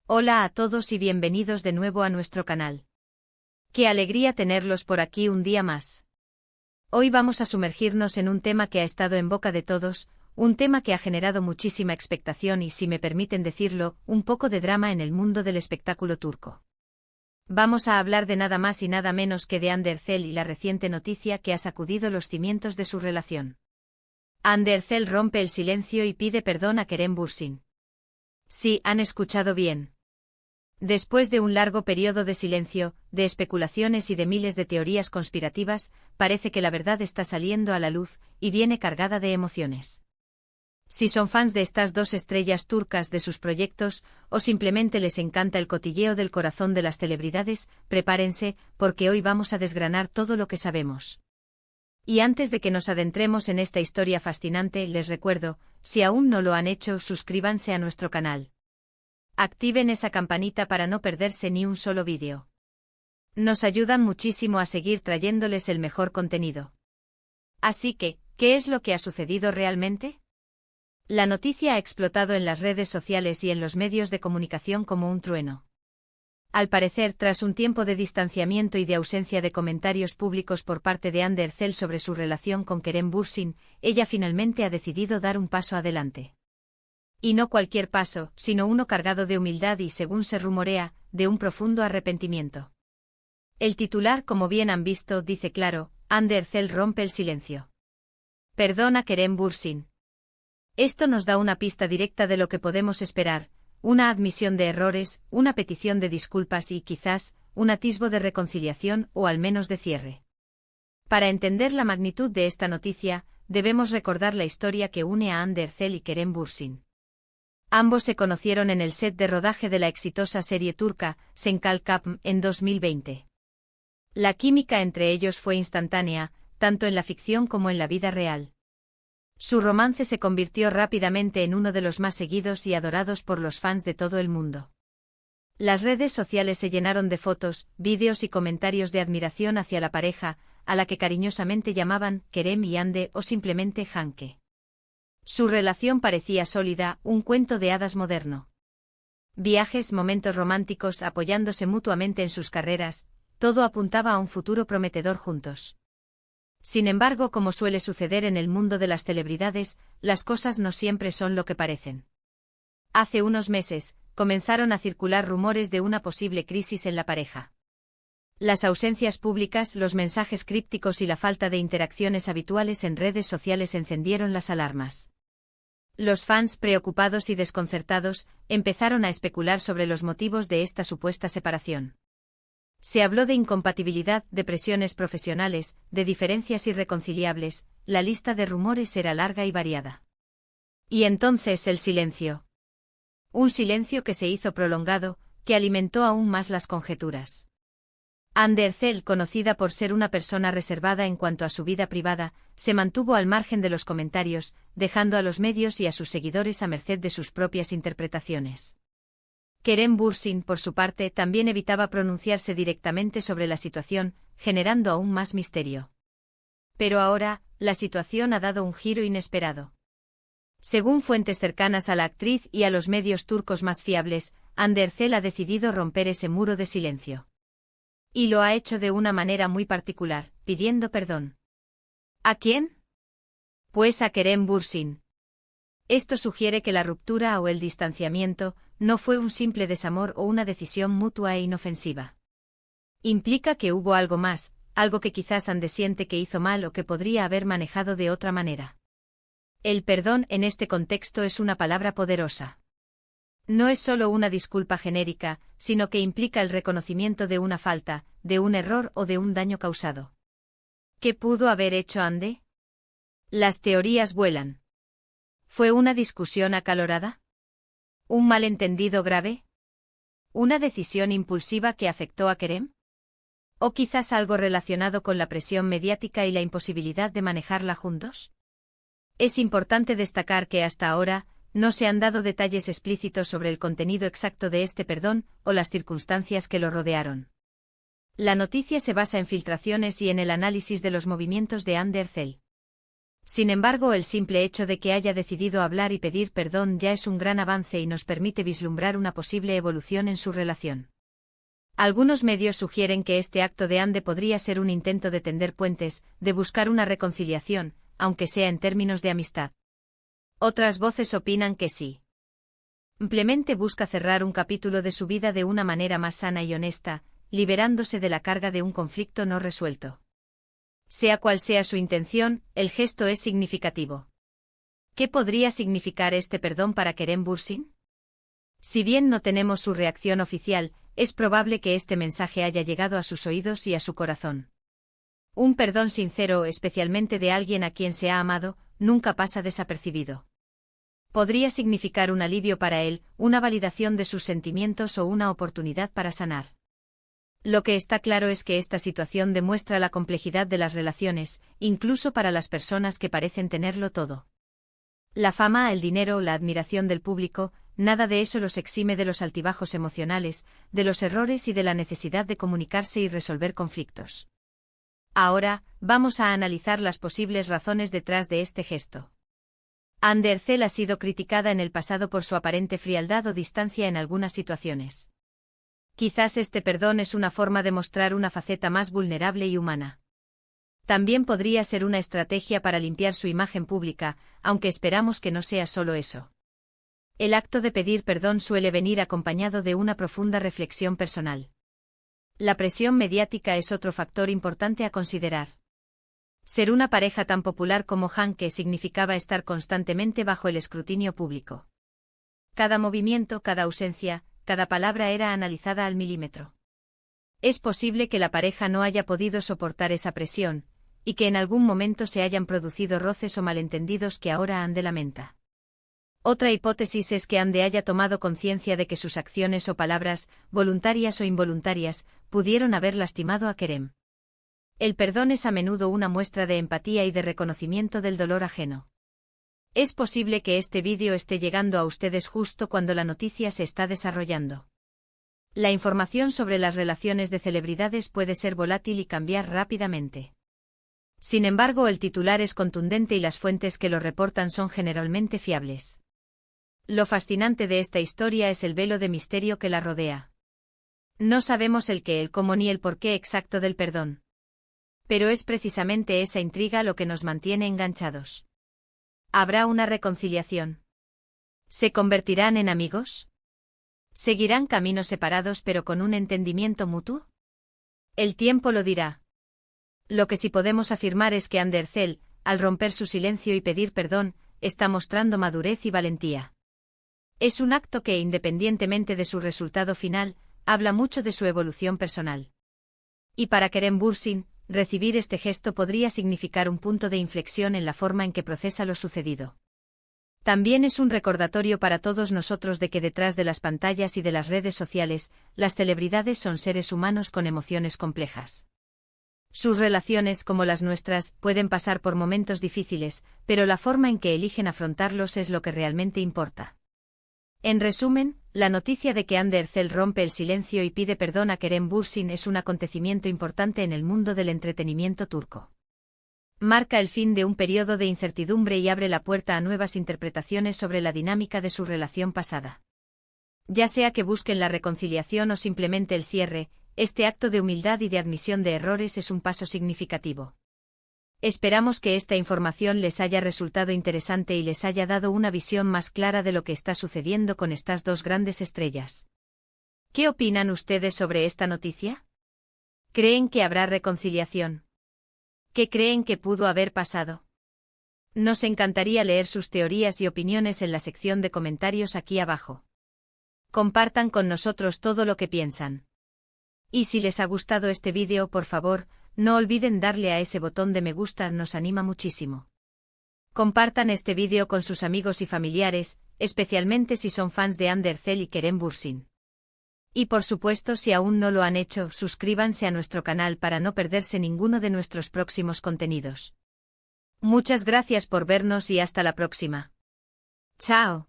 Hola a todos y bienvenidos de nuevo a nuestro canal. Qué alegría tenerlos por aquí un día más. Hoy vamos a sumergirnos en un tema que ha estado en boca de todos, un tema que ha generado muchísima expectación y, si me permiten decirlo, un poco de drama en el mundo del espectáculo turco. Vamos a hablar de nada más y nada menos que de Hande Erçel y la reciente noticia que ha sacudido los cimientos de su relación. Hande Erçel rompe el silencio y pide perdón a Kerem Bürsin. Sí, han escuchado bien. Después de un largo periodo de silencio, de especulaciones y de miles de teorías conspirativas, parece que la verdad está saliendo a la luz, y viene cargada de emociones. Si son fans de estas dos estrellas turcas, de sus proyectos, o simplemente les encanta el cotilleo del corazón de las celebridades, prepárense, porque hoy vamos a desgranar todo lo que sabemos. Y antes de que nos adentremos en esta historia fascinante, les recuerdo, si aún no lo han hecho, suscríbanse a nuestro canal. Activen esa campanita para no perderse ni un solo vídeo. Nos ayudan muchísimo a seguir trayéndoles el mejor contenido. Así que, ¿qué es lo que ha sucedido realmente? La noticia ha explotado en las redes sociales y en los medios de comunicación como un trueno. Al parecer, tras un tiempo de distanciamiento y de ausencia de comentarios públicos por parte de Hande Erçel sobre su relación con Kerem Bürsin, ella finalmente ha decidido dar un paso adelante. Y no cualquier paso, sino uno cargado de humildad y, según se rumorea, de un profundo arrepentimiento. El titular, como bien han visto, dice claro: Hande Erçel rompe el silencio. Perdona Kerem Bürsin. Esto nos da una pista directa de lo que podemos esperar: una admisión de errores, una petición de disculpas y, quizás, un atisbo de reconciliación o al menos de cierre. Para entender la magnitud de esta noticia, debemos recordar la historia que une a Hande Erçel y Kerem Bürsin. Ambos se conocieron en el set de rodaje de la exitosa serie turca, Senkal Kapm, en 2020. La química entre ellos fue instantánea, tanto en la ficción como en la vida real. Su romance se convirtió rápidamente en uno de los más seguidos y adorados por los fans de todo el mundo. Las redes sociales se llenaron de fotos, vídeos y comentarios de admiración hacia la pareja, a la que cariñosamente llamaban Kerem y Hande o simplemente Hanke. Su relación parecía sólida, un cuento de hadas moderno. Viajes, momentos románticos, apoyándose mutuamente en sus carreras, todo apuntaba a un futuro prometedor juntos. Sin embargo, como suele suceder en el mundo de las celebridades, las cosas no siempre son lo que parecen. Hace unos meses, comenzaron a circular rumores de una posible crisis en la pareja. Las ausencias públicas, los mensajes crípticos y la falta de interacciones habituales en redes sociales encendieron las alarmas. Los fans, preocupados y desconcertados, empezaron a especular sobre los motivos de esta supuesta separación. Se habló de incompatibilidad, de presiones profesionales, de diferencias irreconciliables, la lista de rumores era larga y variada. Y entonces el silencio. Un silencio que se hizo prolongado, que alimentó aún más las conjeturas. Hande Erçel, conocida por ser una persona reservada en cuanto a su vida privada, se mantuvo al margen de los comentarios, dejando a los medios y a sus seguidores a merced de sus propias interpretaciones. Kerem Bürsin, por su parte, también evitaba pronunciarse directamente sobre la situación, generando aún más misterio. Pero ahora, la situación ha dado un giro inesperado. Según fuentes cercanas a la actriz y a los medios turcos más fiables, Hande Erçel ha decidido romper ese muro de silencio. Y lo ha hecho de una manera muy particular, pidiendo perdón. ¿A quién? Pues a Kerem Bürsin. Esto sugiere que la ruptura o el distanciamiento no fue un simple desamor o una decisión mutua e inofensiva. Implica que hubo algo más, algo que quizás Hande siente que hizo mal o que podría haber manejado de otra manera. El perdón en este contexto es una palabra poderosa. No es solo una disculpa genérica, sino que implica el reconocimiento de una falta, de un error o de un daño causado. ¿Qué pudo haber hecho Hande? Las teorías vuelan. ¿Fue una discusión acalorada? ¿Un malentendido grave? ¿Una decisión impulsiva que afectó a Kerem? ¿O quizás algo relacionado con la presión mediática y la imposibilidad de manejarla juntos? Es importante destacar que hasta ahora no se han dado detalles explícitos sobre el contenido exacto de este perdón o las circunstancias que lo rodearon. La noticia se basa en filtraciones y en el análisis de los movimientos de Hande Erçel. Sin embargo, el simple hecho de que haya decidido hablar y pedir perdón ya es un gran avance y nos permite vislumbrar una posible evolución en su relación. Algunos medios sugieren que este acto de Anne podría ser un intento de tender puentes, de buscar una reconciliación, aunque sea en términos de amistad. Otras voces opinan que sí. Simplemente busca cerrar un capítulo de su vida de una manera más sana y honesta, liberándose de la carga de un conflicto no resuelto. Sea cual sea su intención, el gesto es significativo. ¿Qué podría significar este perdón para Kerem Bürsin? Si bien no tenemos su reacción oficial, es probable que este mensaje haya llegado a sus oídos y a su corazón. Un perdón sincero, especialmente de alguien a quien se ha amado, nunca pasa desapercibido. Podría significar un alivio para él, una validación de sus sentimientos o una oportunidad para sanar. Lo que está claro es que esta situación demuestra la complejidad de las relaciones, incluso para las personas que parecen tenerlo todo. La fama, el dinero, la admiración del público, nada de eso los exime de los altibajos emocionales, de los errores y de la necesidad de comunicarse y resolver conflictos. Ahora, vamos a analizar las posibles razones detrás de este gesto. Anne Derzel ha sido criticada en el pasado por su aparente frialdad o distancia en algunas situaciones. Quizás este perdón es una forma de mostrar una faceta más vulnerable y humana. También podría ser una estrategia para limpiar su imagen pública, aunque esperamos que no sea solo eso. El acto de pedir perdón suele venir acompañado de una profunda reflexión personal. La presión mediática es otro factor importante a considerar. Ser una pareja tan popular como Hanke significaba estar constantemente bajo el escrutinio público. Cada movimiento, cada ausencia, cada palabra era analizada al milímetro. Es posible que la pareja no haya podido soportar esa presión, y que en algún momento se hayan producido roces o malentendidos que ahora Anne lamenta. Otra hipótesis es que Anne haya tomado conciencia de que sus acciones o palabras, voluntarias o involuntarias, pudieron haber lastimado a Kerem. El perdón es a menudo una muestra de empatía y de reconocimiento del dolor ajeno. Es posible que este vídeo esté llegando a ustedes justo cuando la noticia se está desarrollando. La información sobre las relaciones de celebridades puede ser volátil y cambiar rápidamente. Sin embargo, el titular es contundente y las fuentes que lo reportan son generalmente fiables. Lo fascinante de esta historia es el velo de misterio que la rodea. No sabemos el qué, el cómo ni el porqué exacto del perdón. Pero es precisamente esa intriga lo que nos mantiene enganchados. ¿Habrá una reconciliación? ¿Se convertirán en amigos? ¿Seguirán caminos separados pero con un entendimiento mutuo? El tiempo lo dirá. Lo que sí podemos afirmar es que Anne Derzel, al romper su silencio y pedir perdón, está mostrando madurez y valentía. Es un acto que, independientemente de su resultado final, habla mucho de su evolución personal. Y para Kerem Bürsin, recibir este gesto podría significar un punto de inflexión en la forma en que procesa lo sucedido. También es un recordatorio para todos nosotros de que detrás de las pantallas y de las redes sociales, las celebridades son seres humanos con emociones complejas. Sus relaciones, como las nuestras, pueden pasar por momentos difíciles, pero la forma en que eligen afrontarlos es lo que realmente importa. En resumen, la noticia de que Anne Derzel rompe el silencio y pide perdón a Kerem Bürsin es un acontecimiento importante en el mundo del entretenimiento turco. Marca el fin de un periodo de incertidumbre y abre la puerta a nuevas interpretaciones sobre la dinámica de su relación pasada. Ya sea que busquen la reconciliación o simplemente el cierre, este acto de humildad y de admisión de errores es un paso significativo. Esperamos que esta información les haya resultado interesante y les haya dado una visión más clara de lo que está sucediendo con estas dos grandes estrellas. ¿Qué opinan ustedes sobre esta noticia? ¿Creen que habrá reconciliación? ¿Qué creen que pudo haber pasado? Nos encantaría leer sus teorías y opiniones en la sección de comentarios aquí abajo. Compartan con nosotros todo lo que piensan. Y si les ha gustado este vídeo, por favor, no olviden darle a ese botón de me gusta, nos anima muchísimo. Compartan este vídeo con sus amigos y familiares, especialmente si son fans de Anne Derzel y Kerem Bürsin. Y por supuesto, si aún no lo han hecho, suscríbanse a nuestro canal para no perderse ninguno de nuestros próximos contenidos. Muchas gracias por vernos y hasta la próxima. Chao.